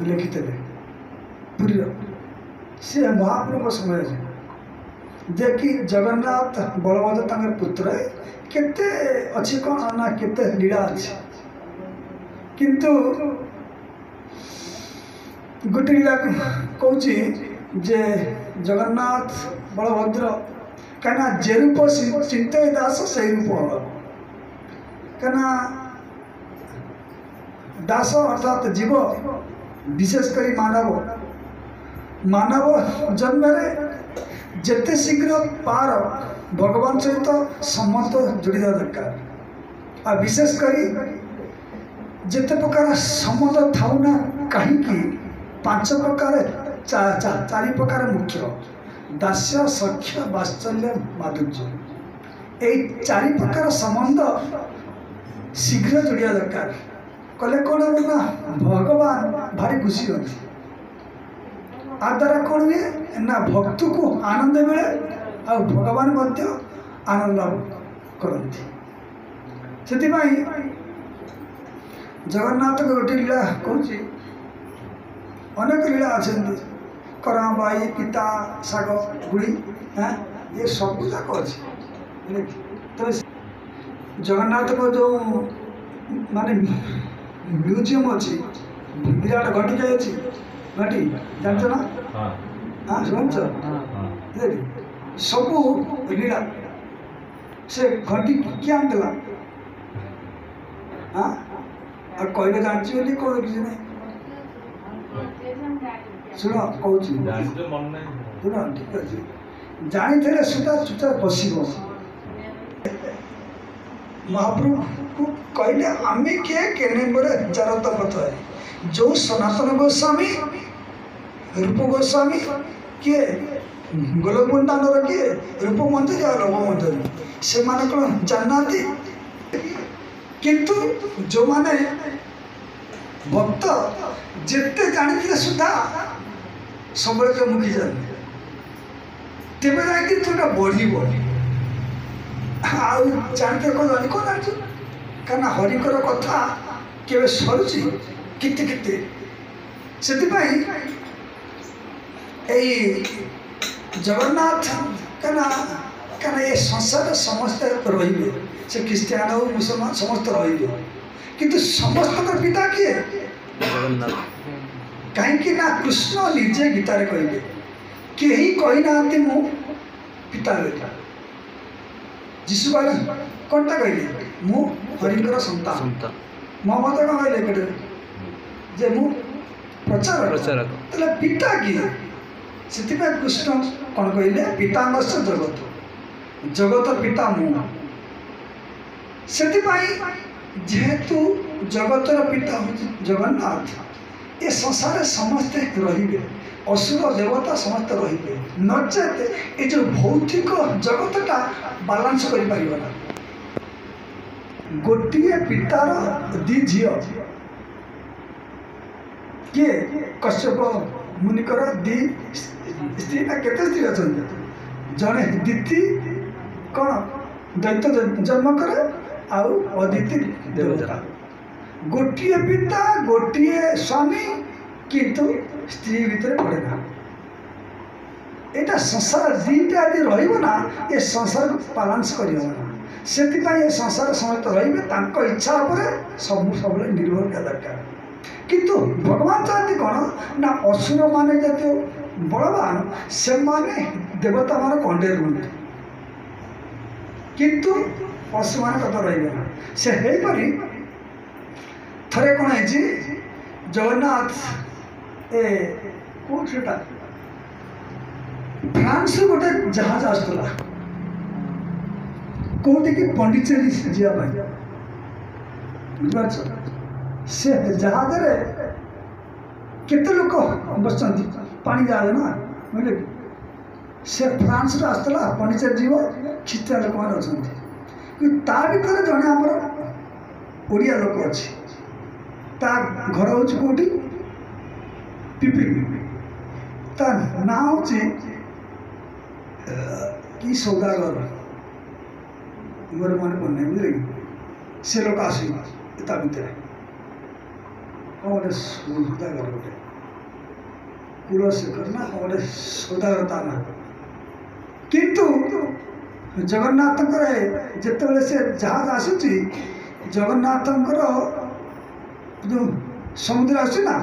लिखिते पुरी सी महाप्रभु समय जे कि जगन्नाथ बलभद्र तांकर पुत्र केते अच्छी कौन ना केते लीला अच्छी किंतु गोटे लीला कौन जे जगन्नाथ बलभद्र कहीं जे रूप चिंत दास से रूप कहीं दास अर्थात जीव विशेषकर मानव जन्म जेते शीघ्र पार भगवान सहित संबंध जोड़ा दरकार आ विशेषकर जिते प्रकार संबंध थाऊ ना कहीं 5 प्रकार 4 प्रकार मुख्य दास्य सख्य वात्सल्य माधुर्य यही 4 प्रकार संबंध शीघ्र जोड़ा दरकार कले कौन हम ना भगवान भारी खुशी होती आ द्वारा कौन हुए ना भक्त को आनंद मिले आ भगवान मध्य आनंद लाभ करती से जगन्नाथ को गोटे लीला कहूँ अनेक लीला अच्छे कराबाई पिता साग गुड़ी ये सब जाक अच्छे तो जगन्नाथ को जो माने म्यूजियम अच्छी विराट घटिका अच्छी घटी जानच ना हाँ शुणच सबू लीला से घटी किए आनला हाँ और कहले जानची बोली कौन किसी नहीं शुण कहूँ शुण ठीक अच्छे जानी थे सुधा चुचा पशब महाप्रभु को कहले आम किए केने बोले जरत पथ है जो सनातन गोस्वामी रूप गोस्वामी किए गोलकुंडानर किए रूप मंदिर आ लोभ मंदिर से माने कौन जानना किंतु जो माने भक्त जिते जानी सुधा सब मुखी जाने तेरे जाकि तुटा बढ़ आउ जानते कौन जानी कौन जानते कहीं हरिकर कथा के सरुची किते किते से जगन्नाथ कहीं ये संसार समस्त रे से ख्रीस्टियान हो मुसलमान समस्त रे किंतु समस्त पिता किए कहीं ना कृष्ण निजे गीतार कहले कहीं कही ना मु पिता बेटा जीशु कहले कौनटा कहले मु हरिकर संतान मोहम्मद कौन कहले कटे जे मु प्रचारक पिता किए से कृष्ण कौन कहले पितामस्य जगत जगत पिता मु से जेहेतु जगतर पिता जगन्नाथ ये संसार समस्ते रे असुर देवता समस्त रे नचेत ये जो भौतिक जगतटा बालांस कर पार गोटे पितार दी झी किए कश्यप मुनिकर दी स्त्री ना केते स्त्री अच्छा जड़े दीति कौन दैत्य जन्म करे आउ अदिति देवता गोटे पिता गोटे स्वामी किंतु स्त्री भितर पड़े ना यहाँ संसार दीटा यदि रहा ये संसार बालांस करना से ये संसार समस्त रे इच्छा सब सब निर्भर किया दरकार किंतु भगवान चाहती कौन ना असुर माने जाते बलवान से माने देवता मान कंडे रुहति किंतु पशु मान कत रहा से परी थरे कौन है जगन्नाथ ए कौटा फ्रांस गोटे जहाज आसला कौटी कि पंडिचेरी जावाई बुझे से जहाज केते लोक बस पानी जहाज ना बुझे से फ्रांस आसला पंडिचेरी जीव ख्रीस्टियान लोक मैंने अच्छा ता भर जड़े आमर ओडिया लोक अच्छी ता घर हूँ कौटी पिपिली ता ना हूँ कि सौदागर मोर मन पड़ना बुझे से लोक आस भितर कौन गोटे सौदागर गोटे कुलशेखर ना गोटे सौदागर ता ना किंतु जगन्नाथ जिते से जहाज आसूची जगन्नाथ जो समुद्र आसुना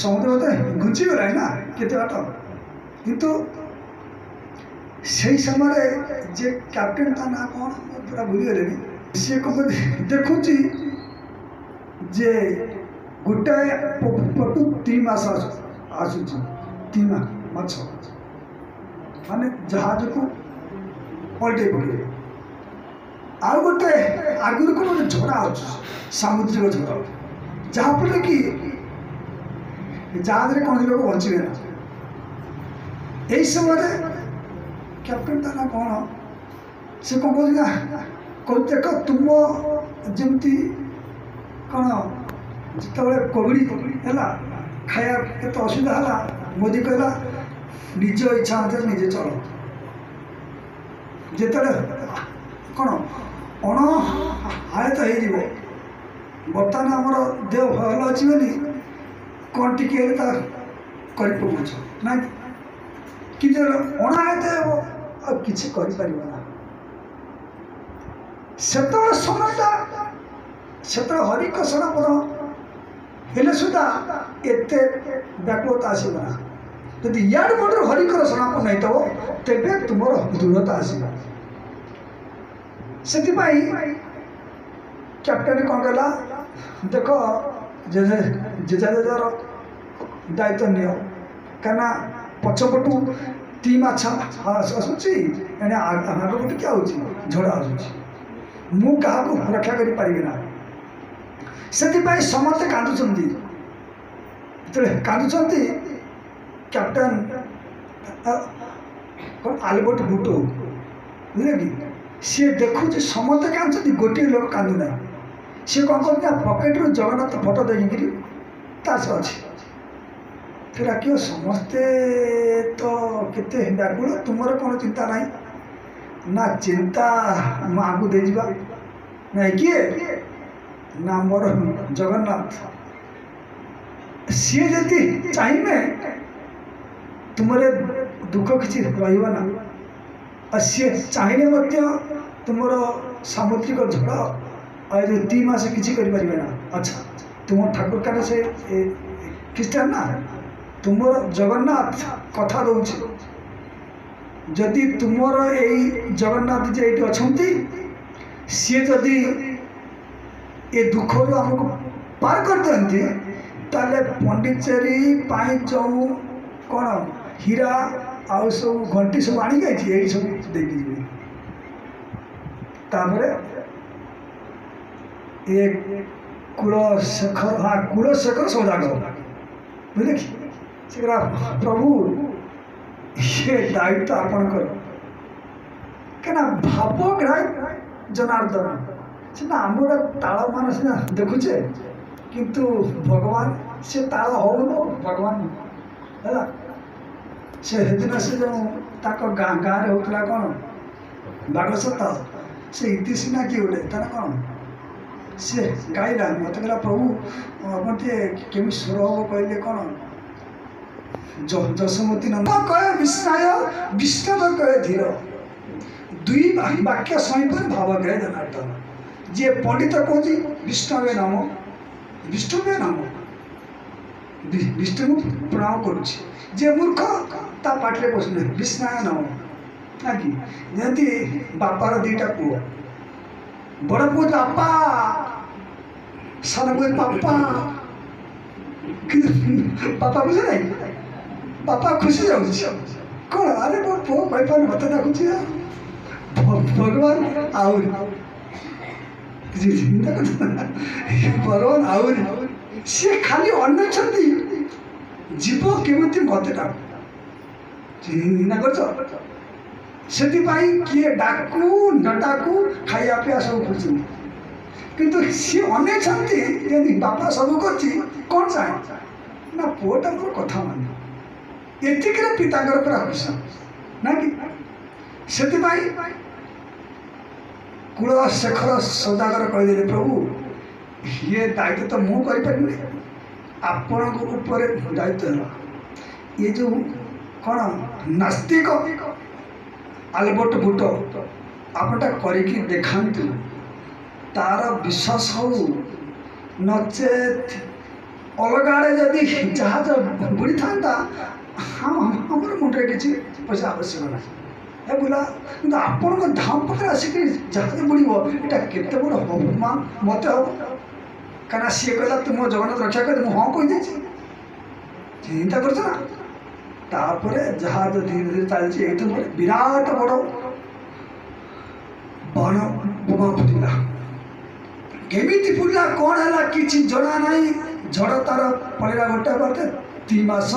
समुद्र बोधे घुंची गला ना केते बाट किंतु से समय जे कैप्टेन ता ना कौन पूरा भूलीगले सी कौन देखुची जे गोटे पटु 3 मास आसूची 3 माछ माने जहाज को पलटे पड़े आ गोटे आगुरी को गोटे झड़ा अच्छे सामुद्रिक झड़ जहाँफल कि जहाज में कौन लोग बचे ना यही समय कैप्टेन ता ना कौन से कौन कह देख तुम जमी कौन जिते कोविड है खाया केत असुविधा है मोदी कहला निज इच्छा अनुसार निजे चल जिते कौन अण आयत हो बर्तमान आमर देह भल अच्छी बोली कौन टी कर ना कि अणायत हो कि से समयटा से हरिक सनापन हेले सुधा एत व्याकुलता आसना यदि यार मटर हरिकर सनापन नहीं तो तेरे तुम दृढ़ता आसवा से कैप्टेन कौन कहला देख जेजा जेजार दायित्व नियो कहीं पछपटू 3 माछ आसूची आगपटे क्या हो झड़ा आसूची मु क्या रक्षा कर पारि ना से समस्ते कांदुंट कांदुंट कैप्टेन कौन आलबर्ट बुटो बुझे कि सी देखु समस्ते कांदुंट गोटे लोक कांदुना सी कौन कर पकेट रू जगन्नाथ फोटो देखिकी तास अच्छे फिर क्यों समस्ते तो केते व्याकुल तुम कौन चिंता ना ना चिंता माँ को दे जा नहीं किए ना मोर जगन्नाथ सी जदि चाहिए तुमरे दुख किसी रहा और सी चाहिए तुम सामुद्रिक झड़ और 3 मास किसी करें ना अच्छा तुम ठाकुर का से ख्रीस्टान ना तुम जगन्नाथ कथा दूचे जदि तुमर यही जगन्नाथ जे ये अच्छा सी जदि ये दुख रू आमको पार कर दिखती ताले पंडिचेरी जो कौन हीरा आउ सब घंटी सब आनी गई ये सब देखिए ये कुलशेखर हाँ कुलशेखर सौदागर बुझे से प्रभु ये दायित्व आपन कर क्या भावग्राही जनार्दन सीना आम ताल मान सीना देखुचे किंतु भगवान से ताल हो भगवान है से दिन से जो गाँ गाँव होता कौन बाग सत से इति सीना किए गोटे तार कौन से गाइला मत कहला प्रभु मत केमी स्वर हम कहले कौन जसमती नंद कहे विस्मय विष्णु कहे धीर 2 वाक्य समीप भावग्राही जनार्दन जी पंडित कौन विष्णुवे नाम विष्णु प्रणाम करुच्ची जे मूर्ख ता पाटे पशुना विष्णुवे नाम ना कि जमी बापार 2टा पुओ बड़ पुओ बापा सान पुओ पापा पापा बुझे ना बापा खुशी जाऊँच कौन अरे मो पु कहीपर मत डाकुची भगवान आउरी भगवान आउरी सी खाली अन्न जीव केमी मत डाक से किए डाकू न डाकू खाया पिया सब खुश किंतु सी अनेक बापा सब कर कौन चाहे ना पुआटा मोर कथा मान एतिक पिता पूरा खुश ना कि से कुलशेखर सौदागर कहदे प्रभु ये दायित्व तो मुझे आपण ऊपर दायित्व है ये जो कौन नास्तिक आलबर्ट बुट आपटा करिकी देखांतु तार विश्वास हो नचेत अलग आड़े जदि जहाज बुड़ी था हमर मुंडे किसी पैसा आवश्यक ना ए बोला कि आपण धाम पाखे आसिक जहाज बुड़ब यहाँ केते बड़ अपमान मत हम कहीं सी कहला तुम जगन्नाथ रक्षा कर हाँ कही चिंता कर जहाज धीरे धीरे चलती ये विराट बड़ बाण बोमा फुटला केमिति फुटला कौन है कि जना ना झड़ तार पड़ा गोटे बाटे 3 मास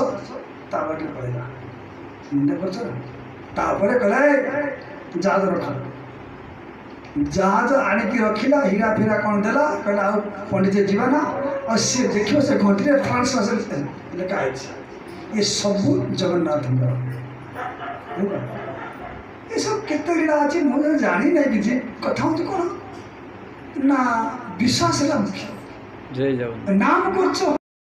बाटे पड़ा चिंता कर कहले जहाज रख जहाज आणिकी रखिला हीरा फिरा कौन देला कहला पंडित जीवाना और सी देखियो से घंटी ट्रांसलेशन लिखा है ये सब जगन्नाथ ये सब केते लीला अच्छे मुझे जानी नहीं कि कथा होती कौन ना विश्वास है मुख्य जय जगन्नाथ नाम कर